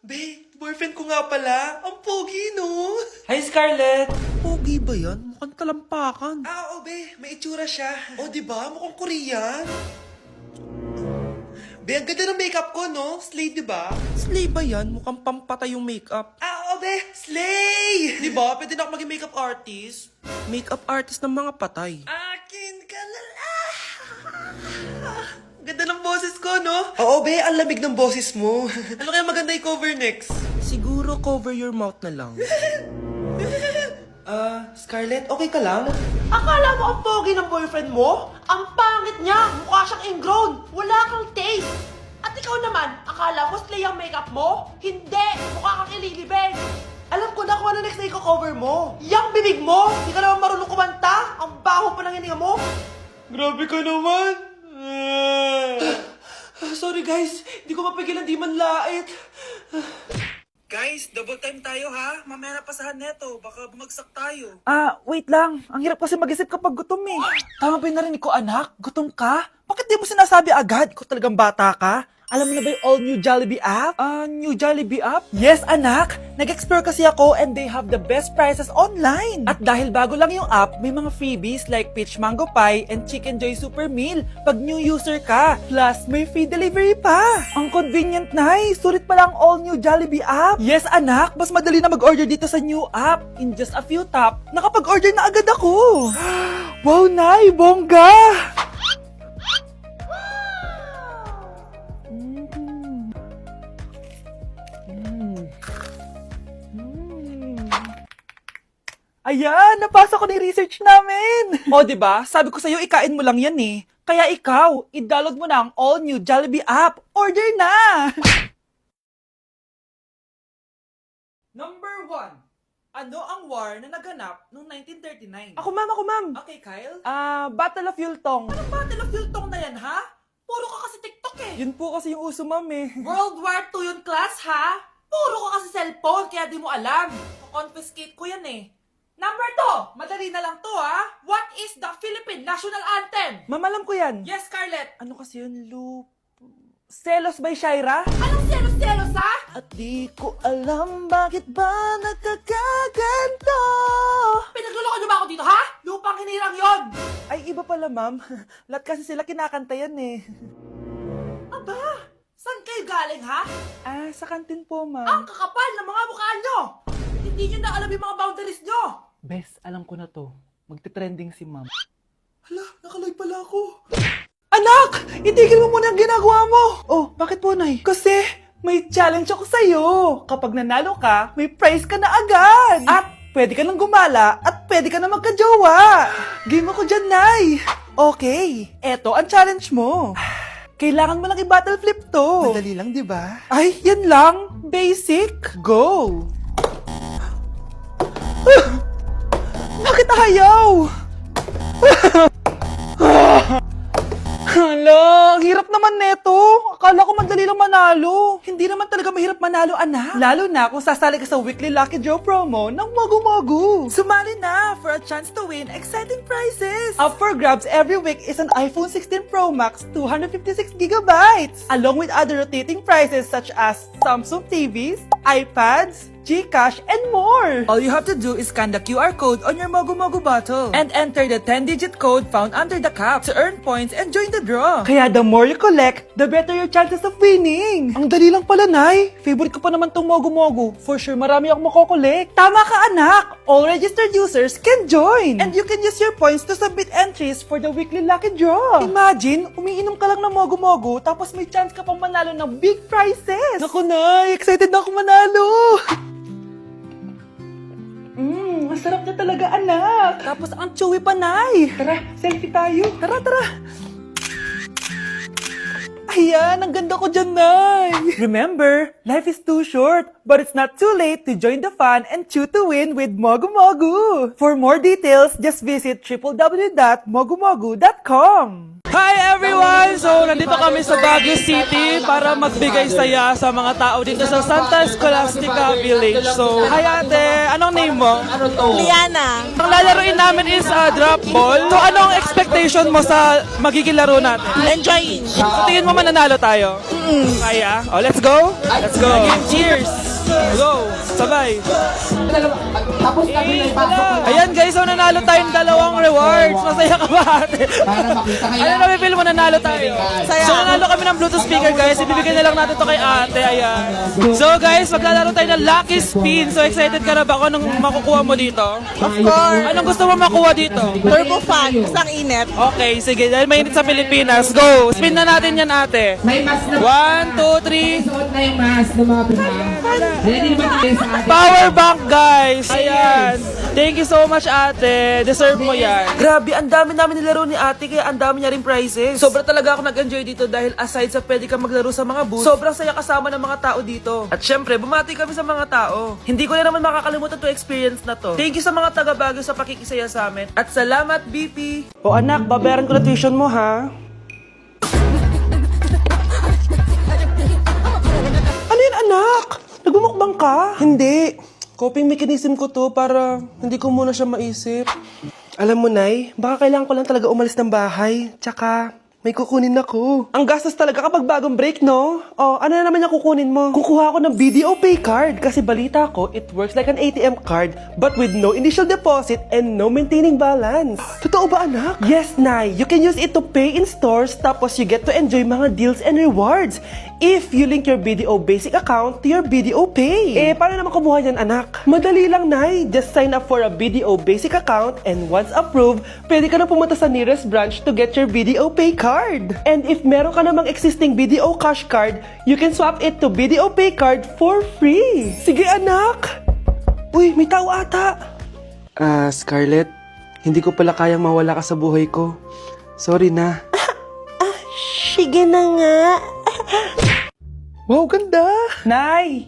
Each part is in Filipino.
Be, boyfriend ko nga pala. Ang pogi, no? Hi, Scarlett! Pogi ba yan? Mukhang talampakan. Oo, be. May itsura siya. O, di ba? Mukhang Korean. Be, ang ganda ng makeup ko, no? Slay, di ba? Slay ba yan? Mukhang pampatay yung makeup. Oo, be. Slay! Di ba? Pwede na ako maging makeup artist. Makeup artist ng mga patay. Akin ka lala. Ganda ng boses ko, no? Oo, be. Ang lamig ng boses mo. Ano kaya maganda i-cover next? Siguro cover your mouth na lang. Scarlett, okay ka lang? Akala mo ang pogi ng boyfriend mo? Ang pangit niya! Mukha siyang ingrown! Wala kang taste! At ikaw naman, akala ko slay ang makeup mo? Hindi! Mukha kang ililibig! Alam ko na kung ano next na i-cover mo! Yang bibig mo! Di ka naman marunong kumanta! Ang baho pa ng hininga mo! Grabe ka naman. Sorry guys, di ko mapigilan di man lait. Guys, double time tayo ha. Mamaya na pasahan neto. Baka bumagsak tayo. Wait lang. Ang hirap kasi mag-isip kapag gutom eh. Tama ba yung narinig ko, anak? Gutom ka? Bakit di mo sinasabi agad? Ikaw talagang bata ka? Alam mo na ba yung all new Jollibee app? New Jollibee app? Yes, anak! Nag-explore kasi ako and they have the best prices online. At dahil bago lang yung app, may mga freebies like peach mango pie and chicken joy super meal pag new user ka. Plus, may free delivery pa. Ang convenient, Nay. Sulit pala ang all new Jollibee app. Yes, anak. Mas madali na mag-order dito sa new app. In just a few tap, nakapag-order na agad ako. Wow, Nay! Bongga! Ayan, napasa ko na yung research namin. O, diba? Sabi ko sa'yo, ikain mo lang yan eh. Kaya ikaw, i-download mo na ang all-new Jollibee app. Order na! Number 1. Ano ang war na naganap noong 1939? Ako, ma'am. Okay, Kyle? Battle of Yultong. Anong Battle of Yultong na yan, ha? Puro ka kasi TikTok eh. Yun po kasi yung uso, ma'am eh. World War II yun, class, ha? Puro ka kasi cellphone, kaya di mo alam. Confiscate ko yan eh. Number 2, madali na lang to ha. What is the Philippine National Anthem? Ma'am, alam ko yan. Yes, Scarlett. Ano kasi yun, Selos by Shaira? Anong selos-selos ha? At di ko alam bakit ba nagkakaganto. Pinagluloko niyo ba ako dito ha? Lupang hinirang yon. Ay, iba pala, ma'am. Lahat kasi sila kinakanta yan eh. Aba, saan kayo galing ha? Sa kantin po, Ang ma'am. kakapal ng mga mukha nyo. Hindi nyo na alam yung mga boundaries nyo. Bes, alam ko na to. Magte-trending si ma'am. Hala, nakaloy pala ako. Anak! Itigil mo muna ang ginagawa mo! Oh, bakit po, Nay? Kasi may challenge ako sa'yo. Kapag nanalo ka, may prize ka na agad. At pwede ka nang gumala at pwede ka na magka-jowa. Game ako dyan, Nay. Okay, eto ang challenge mo. Kailangan mo lang i-battle flip to. Madali lang, di ba? Ay, yan lang. Basic. Go! Bakit ayaw? Hala, ang hirap naman neto. Akala ko madali lang manalo. Hindi naman talaga mahirap manalo, anak. Lalo na kung sasali ka sa weekly Lucky Draw promo ng Mogu-Mogu. Sumali na for a chance to win exciting prizes. Up for grabs every week is an iPhone 16 Pro Max 256GB, along with other rotating prizes such as Samsung TVs, iPads, GCash, and more! All you have to do is scan the QR code on your Mogu Mogu bottle and enter the 10-digit code found under the cap to earn points and join the draw. Kaya the more you collect, the better your chances of winning. Ang dali lang pala, Nay. Favorite ko pa naman tong Mogu Mogu. For sure, marami akong makokolek. Tama ka, anak! All registered users can join! And you can use your points to submit entries for the weekly lucky draw. Imagine, umiinom ka lang ng Mogu Mogu tapos may chance ka pang manalo ng big prizes. Naku, Nay! Excited na ako manalo! Masarap na talaga, anak. Tapos ang chewy pa, Nay. Tara, selfie tayo. Tara. Ayan, ang ganda ko dyan, Nay. Remember, life is too short, but it's not too late to join the fun and chew to win with Mogu Mogu. For more details, just visit www.mogumogu.com. Hi everyone! So, nandito kami sa Baguio City para magbigay saya sa mga tao dito sa Santa Scholastica Village. So, hi ate! Anong name mo? Liana. Ang lalaroin namin is drop ball. So, anong expectation mo sa magiging laro natin? Enjoying. So, tingin mo mananalo tayo? Kaya? Oh, let's go? Let's go! Cheers! Go! Sabay! Ayan guys, so nanalo tayong dalawang rewards. Masaya ka ba ate? Ano na feel mo nanalo tayo? Saya. So nanalo kami ng Bluetooth speaker guys. Ibibigay na lang natin to kay ate. Ayan. So guys, maglalaro tayo ng Lucky Spin. So excited ka na ba kung anong makukuha mo dito? Of course. Anong gusto mo makuha dito? Turbo fan. Isang init. Okay, sige. Dahil mainit sa Pilipinas. Go! Spin na natin yan ate. May mas na 1, 2, 3. suot na yung mask ng mga Pinoy. Ready naman tayo sa ating Power bank, guys! Ayan! Thank you so much, ate. Deserve mo yan. Grabe, ang dami namin nilaro ni ate, kaya ang dami niya rin prizes. Sobra talaga ako nag-enjoy dito dahil aside sa pwede ka maglaro sa mga booths, sobrang saya kasama ng mga tao dito. At syempre, bumati kami sa mga tao. Hindi ko na naman makakalimutan to experience na to. Thank you sa mga taga Baguio sa pakikisaya sa amin. At salamat, BP! O anak, babayaran ko na tuition mo, ha? Ano yan, anak? Nagmumukbang ka? Hindi. Coping mechanism ko to para hindi ko muna siya maisip. Alam mo, Nay, baka kailangan ko lang talaga umalis ng bahay. Tsaka, may kukunin ako. Ang gastos talaga kapag bagong break, no? Oh, ano na naman yung kukunin mo? Kukuha ako ng BDO Pay card kasi balita ko, it works like an ATM card but with no initial deposit and no maintaining balance. Totoo ba, anak? Yes, Nay. You can use it to pay in stores tapos you get to enjoy mga deals and rewards if you link your BDO Basic account to your BDO Pay. Eh, paano naman kumuha yan, anak? Madali lang, Nay. Just sign up for a BDO Basic account and once approved, pwede ka na pumunta sa nearest branch to get your BDO Pay card. And if meron ka namang existing BDO Cash card, you can swap it to BDO Pay card for free. Sige, anak! Uy, may tao ata. Scarlett, hindi ko pala kayang mawala ka sa buhay ko. Sorry na. Sige na nga. Wow, ganda! Nay!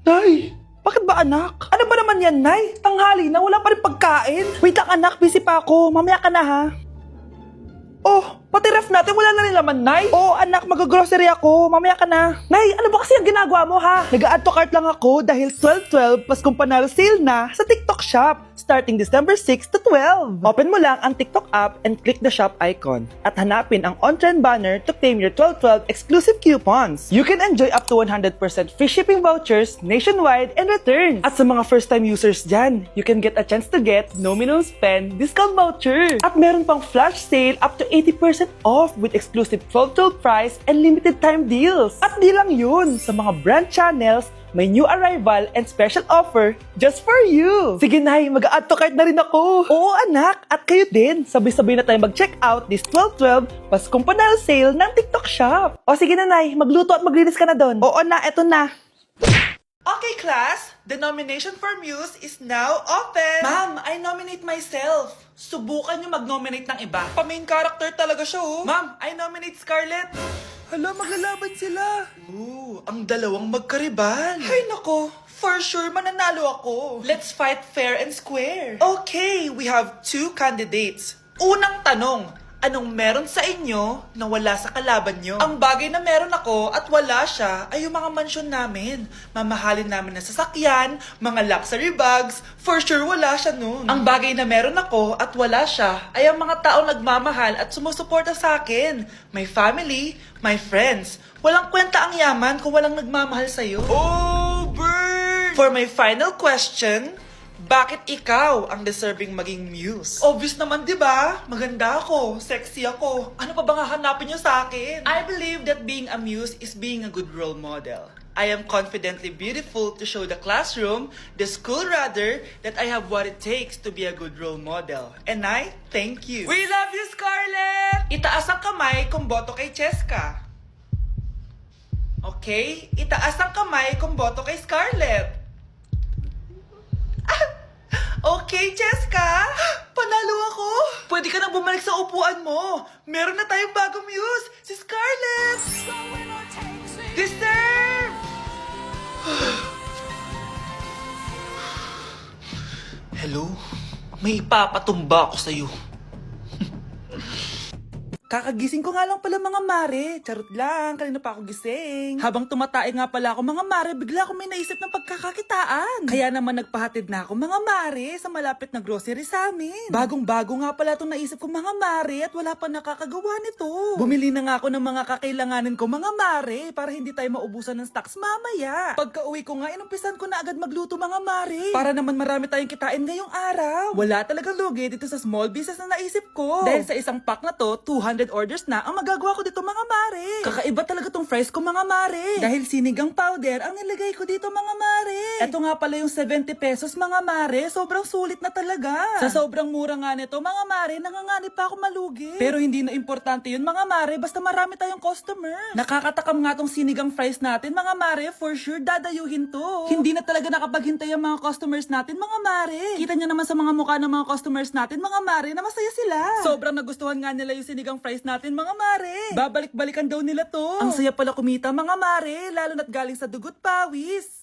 Nay! Bakit ba, anak? Ano ba naman yan, Nay? Tanghali na, wala pa rin pagkain. Wait lang, anak. Busy pa ako. Mamaya ka na, ha? Oh, pati ref natin wala na rin laman, Nay. Oh, anak, mag-grocery ako. Mamaya ka na. Nay, ano ba kasi ang ginagawa mo, ha? Nag-add to cart lang ako dahil 12/12 Paskong Panalo sale na sa TikTok Shop starting December 6 to 12. Open mo lang ang TikTok app and click the shop icon at hanapin ang on-trend banner to claim your 12/12 exclusive coupons. You can enjoy up to 100% free shipping vouchers nationwide and returns. At sa mga first-time users dyan, you can get a chance to get no minimum spend discount voucher. At meron pang flash sale up to 80% off with exclusive 12/12 price and limited time deals. At di lang yun, sa mga brand channels, may new arrival and special offer just for you. Sige, Nay, mag-add to cart na rin ako. Oo, anak, at kayo din. Sabay-sabay na tayo mag-check out this 12/12 Paskong Panalo sale ng TikTok Shop. O sige na, Nay, magluto at maglinis ka na doon. Oo na, eto na. Okay, class. The nomination for Muse is now open. Ma'am, I nominate myself. Subukan niyo mag-nominate ng iba. Pa-main character talaga siya, oh. Ma'am, I nominate Scarlett. Hala, maglalaban sila. Ooh, ang dalawang magkaribal. Ay, nako. For sure, mananalo ako. Let's fight fair and square. Okay, we have 2 candidates. Unang tanong, anong meron sa inyo na wala sa kalaban nyo? Ang bagay na meron ako at wala siya ay yung mga mansyon namin. Mamahalin namin na sasakyan, mga luxury bags, for sure wala siya nun. Ang bagay na meron ako at wala siya ay ang mga taong nagmamahal at sumusuporta sa akin. My family, my friends. Walang kwenta ang yaman kung walang nagmamahal sa'yo. Oh, bird! For my final question, bakit ikaw ang deserving maging muse? Obvious naman, di ba? Maganda ako, sexy ako. Ano pa bang hahanapin niyo sa akin? I believe that being a muse is being a good role model. I am confidently beautiful to show the classroom, the school rather, that I have what it takes to be a good role model. And I thank you. We love you, Scarlett! Itaas ang kamay kung boto kay Cheska. Okay? Itaas ang kamay kung boto kay Scarlett. Okay, Cheska! Panalo ako! Pwede ka nang bumalik sa upuan mo! Meron na tayong bagong muse! Si Scarlett! Deserve! Hello? May ipapatumba ako sa'yo. Kakagising ko nga lang pala mga mare. Charot lang, kanina pa ako gising. Habang tumatae nga pala ako mga mare, bigla ako may naisip ng pagkakakitaan. Kaya naman nagpahatid na ako mga mare sa malapit na grocery sa amin. Bagong-bago nga pala itong naisip ko mga mare at wala pa nakakagawa nito. Bumili na nga ako ng mga kakailanganin ko mga mare para hindi tayo maubusan ng stocks mamaya. Pagka uwi ko nga, inumpisan ko na agad magluto mga mare. Para naman marami tayong kitain ngayong araw. Wala talagang lugi dito sa small business na naisip ko. Dahil sa isang pack na to, 200 orders na ang magagawa ko dito mga mare. Kakaiba talaga tong fries ko mga mare. Dahil sinigang powder ang nilagay ko dito mga mare. Ito nga pala yung 70 pesos mga mare. Sobrang sulit na talaga. Sa sobrang mura nga nito mga mare, nanganganib pa ako malugi. Pero hindi na importante yun mga mare, basta marami tayong customer. Nakakatakam nga tong sinigang fries natin mga mare, for sure dadayuhin to. Hindi na talaga nakapaghintay ang mga customers natin mga mare. Kita niyo naman sa mga mukha ng mga customers natin mga mare na masaya sila. Sobrang nagustuhan nga nila yung sinigang fries natin mga mare. Babalik-balikan daw nila to. Ang saya pala kumita mga mare, lalo na't galing sa dugot pawis.